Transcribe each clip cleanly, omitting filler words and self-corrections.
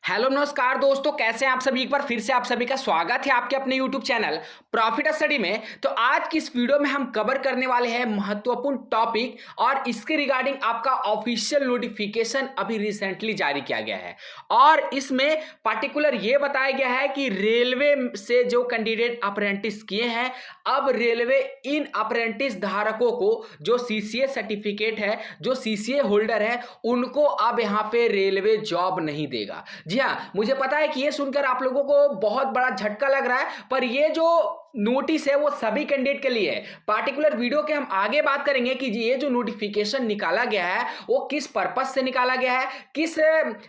Hello नमस्कार दोस्तों, कैसे हैं आप सभी। एक बार फिर से आप सभी का स्वागत है आपके अपने यूट्यूब चैनल प्रॉफिट स्टडी में। तो आज की इस वीडियो में हम कवर करने वाले हैं महत्वपूर्ण टॉपिक और इसके रिगार्डिंग आपका ऑफिशियल नोटिफिकेशन अभी रिसेंटली जारी किया गया है और इसमें पर्टिकुलर ये बताया गया है कि रेलवे से जो कैंडिडेट अप्रेंटिस किए हैं, अब रेलवे इन अप्रेंटिस धारकों को जो सीसीए सर्टिफिकेट है, जो सीसीए होल्डर है, उनको अब यहाँ पे रेलवे जॉब नहीं देगा। जी हाँ, मुझे पता है कि ये सुनकर आप लोगों को बहुत बड़ा झटका लग रहा है, पर ये जो नोटिस है वो सभी कैंडिडेट के लिए है। पार्टिकुलर वीडियो के हम आगे बात करेंगे कि ये जो नोटिफिकेशन निकाला गया है वो किस पर्पस से निकाला गया है, किस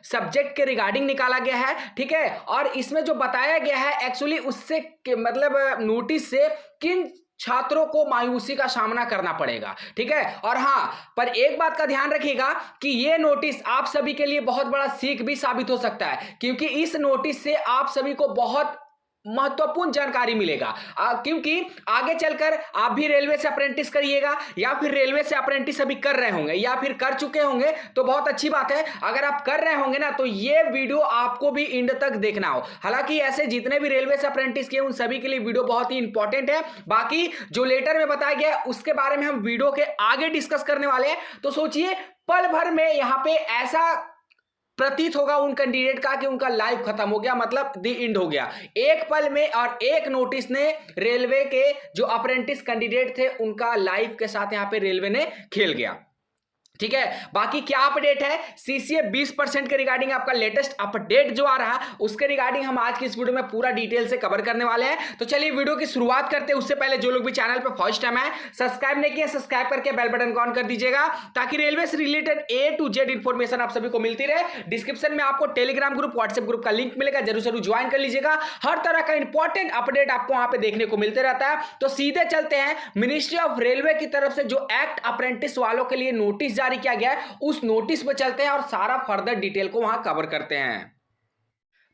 सब्जेक्ट के रिगार्डिंग निकाला गया है, ठीक है। और इसमें जो बताया गया है एक्चुअली उससे मतलब नोटिस से किन छात्रों को मायूसी का सामना करना पड़ेगा, ठीक है। और हां, पर एक बात का ध्यान रखिएगा कि यह नोटिस आप सभी के लिए बहुत बड़ा सीख भी साबित हो सकता है, क्योंकि इस नोटिस से आप सभी को बहुत महत्वपूर्ण जानकारी मिलेगा। क्योंकि आगे चलकर आप भी रेलवे से अप्रेंटिस करिएगा या फिर रेलवे से अप्रेंटिस अभी कर रहे होंगे या फिर कर चुके होंगे तो बहुत अच्छी बात है। अगर आप कर रहे होंगे ना तो ये वीडियो आपको भी एंड तक देखना हो। हालांकि ऐसे जितने भी रेलवे से अप्रेंटिस किए उन सभी के लिए वीडियो बहुत ही इंपॉर्टेंट है। बाकी जो लेटर में बताया गया उसके बारे में हम वीडियो के आगे डिस्कस करने वाले हैं। तो सोचिए, पल भर में यहां पे ऐसा प्रतीत होगा उन कैंडिडेट का कि उनका लाइफ खत्म हो गया, मतलब द एंड हो गया। एक पल में और एक नोटिस ने रेलवे के जो अप्रेंटिस कैंडिडेट थे उनका लाइफ के साथ यहां पे रेलवे ने खेल गया, ठीक है। बाकी क्या अपडेट है सीसीए 20% के रिगार्डिंग, आपका लेटेस्ट अपडेट जो आ रहा है उसके रिगार्डिंग हम आज की इस वीडियो में पूरा डिटेल से कवर करने वाले हैं। तो चलिए वीडियो की शुरुआत करते हैं। उससे पहले जो लोग भी चैनल पे फर्स्ट टाइम है, सब्सक्राइब नहीं किया, सब्सक्राइब करके बेल बटन ऑन कर दीजिएगा ताकि रेलवे से related A to Z information आप सभी को मिलती रहे। डिस्क्रिप्शन में आपको टेलीग्राम ग्रुप, व्हाट्सएप ग्रुप का लिंक मिलेगा, जरूर ज्वाइन कर लीजिएगा। हर तरह का इंपॉर्टेंट अपडेट आपको वहां पे देखने को मिलते रहता है। तो सीधे चलते हैं, मिनिस्ट्री ऑफ रेलवे की तरफ से जो एक्ट अप्रेंटिस वालों के लिए नोटिस जारी किया गया है उस नोटिस पे चलते हैं और सारा फर्दर डिटेल को वहां कवर करते हैं।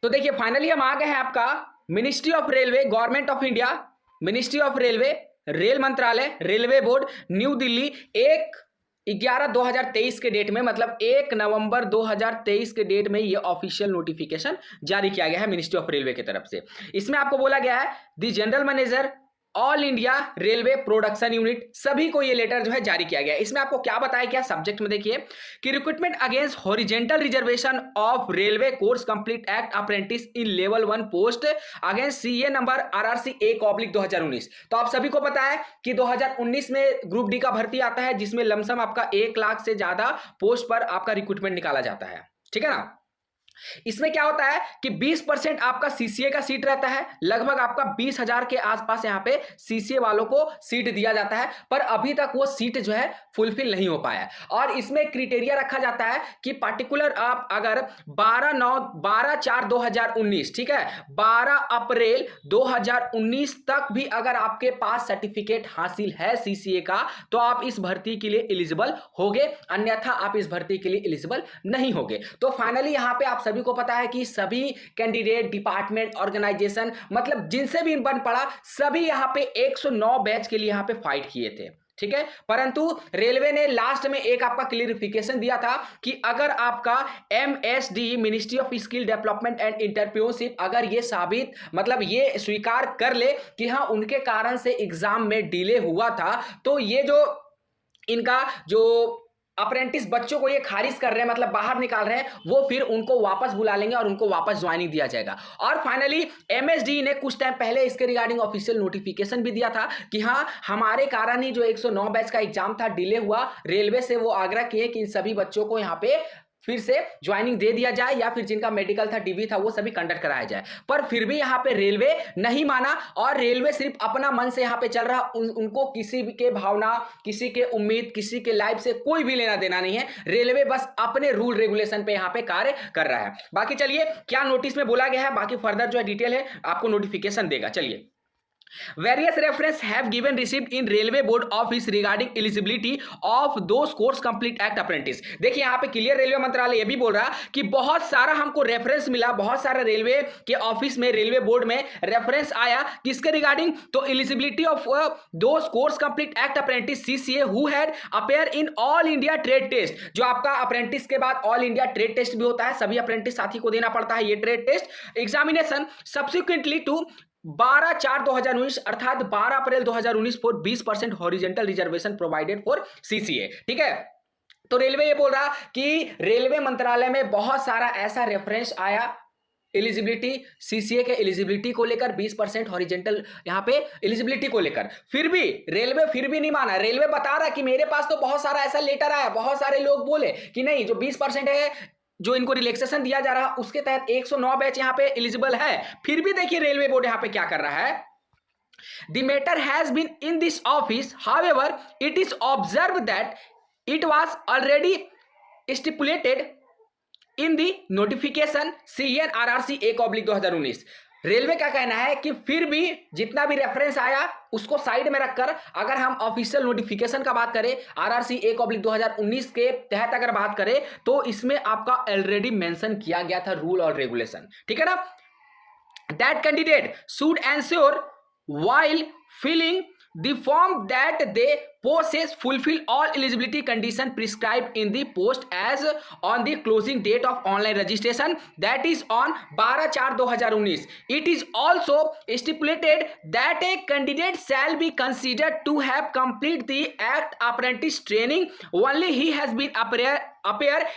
तो देखिए, फाइनली हम आ गए हैं आपका ministry of railway, government of India, ministry of railway, rail मंत्रालय, रेलवे बोर्ड, न्यू दिल्ली, 1/11/2023 के डेट में, मतलब 1 नवंबर 2023 के डेट में ये ऑफिशियल नोटिफिकेशन जारी किया गया है मिनिस्ट्री ऑफ रेलवे की तरफ से। इसमें आपको बोला गया है the general manager all India railway production unit, सभी को ये लेटर जो है जारी किया गया है। इसमें आपको क्या बताया गया सब्जेक्ट में, देखिए कि recruitment against horizontal reservation of railway course complete act apprentice in level 1 post against CA number RRC 1/2019। तो आप सभी को पता है कि 2019 में ग्रुप डी का भर्ती आता है जिसमें लमसम आपका 1 लाख से ज्यादा पोस्ट पर आपका रिक्रूटमेंट निकाला जाता है, ठीक है ना। इसमें क्या होता है कि 20% आपका सीसीए का सीट रहता है, लगभग आपका 20,000 के आसपास यहां पे सीसीए वालों को सीट दिया जाता है, पर अभी तक वो सीट जो है फुलफिल नहीं हो पाया। और इसमें क्राइटेरिया रखा जाता है कि पर्टिकुलर आप अगर 12/4/2019, ठीक है, 12 अप्रैल 2019 तक भी अगर आपके पास सर्टिफिकेट हासिल है सीसीए का तो आप इस भर्ती के लिए एलिजिबल होगे, अन्यथा आप इस भर्ती के लिए एलिजिबल नहीं होगे। तो फाइनली यहां पे आप सभी को पता है कि सभी कैंडिडेट, डिपार्टमेंट, ऑर्गेनाइजेशन, मतलब जिनसे भी बन पड़ा, सभी यहां पे 109 बैच के लिए यहां पे फाइट किए थे, ठीक है। परंतु रेलवे ने लास्ट में एक आपका क्लियरिफिकेशन दिया था कि अगर आपका MSD, ministry of skill development and entrepreneurship, अगर ये साबित, मतलब ये स्वीकार कर ले कि हाँ उनके कारण से एग्जाम में डिले हुआ था, तो ये जो इनका जो अप्रेंटिस बच्चों को ये खारिज कर रहे हैं, मतलब बाहर निकाल रहे हैं, वो फिर उनको वापस बुला लेंगे और उनको वापस ज्वाइनिंग दिया जाएगा। और फाइनली MSD ने कुछ टाइम पहले इसके रिगार्डिंग ऑफिशियल नोटिफिकेशन भी दिया था कि हाँ हमारे कारण ही जो 109 बैच का एग्जाम था डिले हुआ। रेलवे से वो आग्रह किए कि इन सभी बच्चों को यहाँ पे फिर से ज्वाइनिंग दे दिया जाए या फिर जिनका मेडिकल था, डीवी था, वो सभी कंडक्ट कराया जाए। पर फिर भी यहाँ पे रेलवे नहीं माना और रेलवे सिर्फ अपना मन से यहाँ पे चल रहा। उनको किसी के भावना, किसी के उम्मीद, किसी के लाइफ से कोई भी लेना देना नहीं है। रेलवे बस अपने रूल रेगुलेशन पे यहाँ पे कार्य कर रहा है। बाकी चलिए क्या नोटिस में बोला गया है, बाकी फर्दर जो है डिटेल है आपको नोटिफिकेशन देगा। चलिए Various reference have given received in Railway Board office regarding eligibility of those course complete act apprentice। देखिए यहाँ पे क्लियर रेलवे मंत्रालय ये भी बोल रहा कि बहुत सारा हमको रेफरेंस मिला, बहुत सारा रेलवे के ऑफिस में, रेलवे बोर्ड में रेफरेंस आया किसके रिगार्डिंग, तो eligibility of those course complete act apprentice CCA who had appear in all India trade test. जो आपका अप्रेंटिस के बाद ऑल इंडिया ट्रेड टेस्ट भी होता है, सभी अप्रेंटिस साथी को देना पड़ता है ये trade test examination subsequently to 12/4/2019 अर्थात 12 अप्रैल 2019 for 20% horizontal reservation provided for CCA. ठीक है, तो रेलवे ये बोल रहा कि रेलवे मंत्रालय में बहुत सारा ऐसा रेफरेंस आया एलिजिबिलिटी सीसीए के एलिजिबिलिटी को लेकर 20% हॉरिजेंटल यहां पे एलिजिबिलिटी को लेकर, फिर भी रेलवे फिर भी नहीं माना। रेलवे बता रहा कि मेरे पास तो बहुत सारा ऐसा लेटर आया, बहुत सारे लोग बोले कि नहीं जो 20% है जो इनको रिलैक्सेशन दिया जा रहा उसके तहत 109 बैच यहां पे एलिजिबल है। फिर भी देखिए रेलवे बोर्ड यहां पे क्या कर रहा है, the matter has been in this office however it is observe that it was already stipulated in the notification CNRRC 1/2019। Railway का कहना है कि फिर भी जितना भी रेफरेंस आया उसको साइड में रखकर अगर हम ऑफिशियल नोटिफिकेशन का बात करें RRC 1/2019 के तहत अगर बात करें तो इसमें आपका ऑलरेडी मेंशन किया गया था रूल और रेगुलेशन। ठीक है ना, that candidate should ensure while filling the form that they possess fulfill all eligibility condition prescribed in the post as on the closing date of online registration, that is on 12/4/2019. It is also stipulated that a candidate shall be considered to have completed the act apprentice training only he has been appear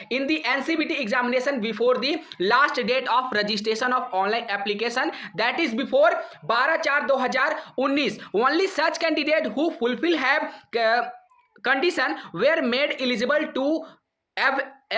in the NCBT examination before the last date of registration of online application, that is before 12/4/2019. Only such candidate who fulfill have condition were made eligible to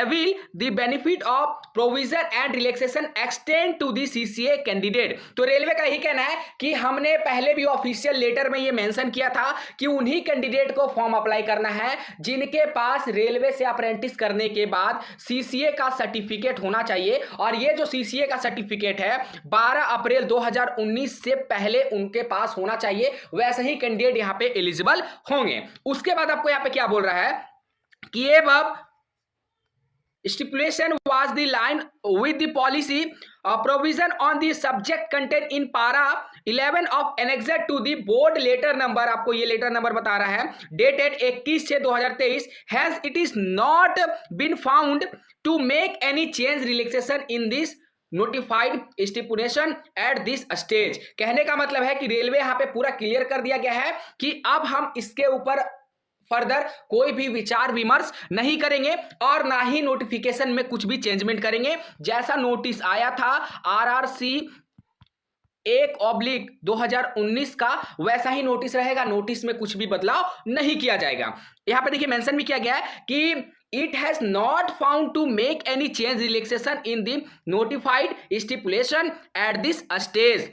avail the benefit of provision and relaxation extend to the CCA candidate। तो railway का ही कहना है कि हमने पहले भी official letter में ये मेंशन किया था कि उन्हीं कैंडिडेट को फॉर्म अप्लाई करना है जिनके पास रेलवे से अप्रेंटिस करने के बाद सीसीए का सर्टिफिकेट होना चाहिए, और ये जो सीसीए का सर्टिफिकेट है 12 अप्रैल 2019 से पहले उनके पास होना चाहिए, वैसे ही कैंडिडेट यहाँ पे एलिजिबल होंगे। उसके बाद आपको यहाँ पे क्या बोल रहा है कि ये stipulation was the line with the policy provision on the subject contained in para 11 of annexed to the board letter number। आपको ये लेटर नंबर बता रहा है dated 21/6/2023 has it is not been found to make any change relaxation in this notified stipulation at this stage. कहने का मतलब है कि रेलवे यहां पे पूरा क्लियर कर दिया गया है कि अब हम इसके ऊपर फर्दर कोई भी विचार विमर्श नहीं करेंगे और ना ही नोटिफिकेशन में कुछ भी चेंजमेंट करेंगे। जैसा नोटिस आया था RRC 1/2019 का वैसा ही नोटिस रहेगा, नोटिस में कुछ भी बदलाव नहीं किया जाएगा। यहां पे देखिए मेंशन भी किया गया है कि it has not found to make any change relaxation in the notified stipulation at this stage।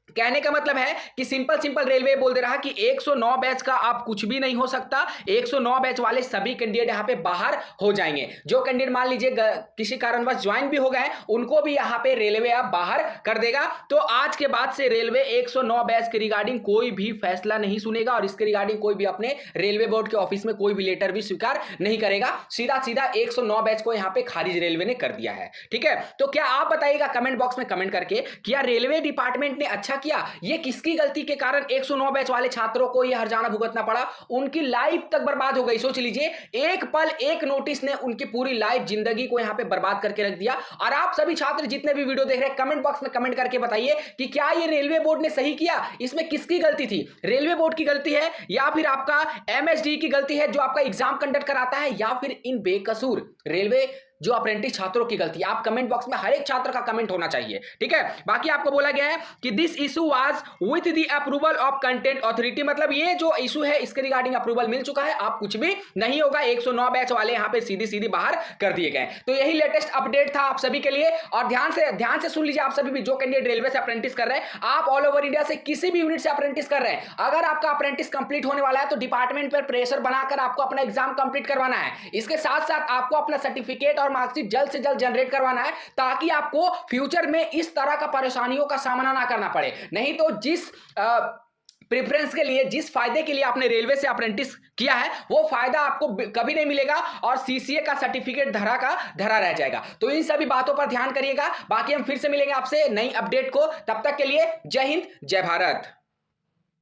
कहने का मतलब है कि सिंपल रेलवे बोल दे रहा कि 109 बैच का आप कुछ भी नहीं हो सकता, 109 बैच वाले सभी कैंडिडेट यहां पे बाहर हो जाएंगे। जो कैंडिडेट मान लीजिए किसी कारणवश ज्वाइन भी हो गए उनको भी यहां पे रेलवे अब बाहर कर देगा। तो आज के बाद से रेलवे 109 बैच के रिगार्डिंग कोई भी फैसला नहीं सुनेगा और इसके रिगार्डिंग कोई भी अपने रेलवे बोर्ड के ऑफिस में कोई भी लेटर भी स्वीकार नहीं करेगा। सीधा 109 बैच को यहां पे खारिज रेलवे ने कर दिया है। ठीक है, तो क्या आप बताइएगा कमेंट बॉक्स में कमेंट करके क्या रेलवे डिपार्टमेंट ने अच्छा किया, ये किसकी गलती के कारण 109 बैच वाले छात्रों को ये हर्जाना भुगतना पड़ा, उनकी लाइफ तक बर्बाद हो गई। सोच लीजिए एक पल एक नोटिस ने उनकी पूरी लाइफ जिंदगी को यहां पे बर्बाद करके रख दिया। और आप सभी छात्र जितने भी वीडियो देख रहे हैं कमेंट बॉक्स में कमेंट करके बताइए कि क्या ये रेलवे बोर्ड ने सही किया, इसमें किसकी गलती थी, रेलवे बोर्ड की गलती है या फिर आपका MSD की गलती है जो आपका एग्जाम कंडक्ट कराता है, या फिर इन बेकसूर रेलवे जो अप्रेंटिस छात्रों की गलती है। आप कमेंट बॉक्स में हर एक छात्र का कमेंट होना चाहिए। ठीक है, बाकी आपको बोला गया है कि this issue was with the approval of content authority, मतलब ये जो इशू है इसके रिगार्डिंग अप्रूवल मिल चुका है, आप कुछ भी नहीं होगा। 109 बैच वाले यहां पे सीधी बाहर कर दिए गए। तो यही लेटेस्ट अपडेट था आप सभी के लिए। और ध्यान से सुन लीजिए आप सभी भी जो कैंडिडेट रेलवे से अप्रेंटिस कर रहे हैं, आप ऑल ओवर इंडिया से किसी भी यूनिट से अप्रेंटिस कर रहे हैं, अगर आपका अप्रेंटिस कंप्लीट होने वाला है तो डिपार्टमेंट पर प्रेशर बनाकर आपको अपना एग्जाम कंप्लीट करवाना है। इसके साथ साथ आपको अपना सर्टिफिकेट और मार्कशीट जल्द से जनरेट करवाना है ताकि आपको फ्यूचर में इस तरह का परेशानियों का सामना ना करना पड़े। नहीं तो जिस प्रेफरेंस के लिए, जिस फायदे के लिए आपने रेलवे से अप्रेंटिस किया है, वो फायदा आपको कभी नहीं मिलेगा और सीसीए का सर्टिफिकेट धरा का धरा रह जाएगा। तो इन सभी बातों पर ध्यान करिएगा। बाकी हम फिर से मिलेंगे आपसे नई अपडेट को, तब तक के लिए जय हिंद, जय भारत।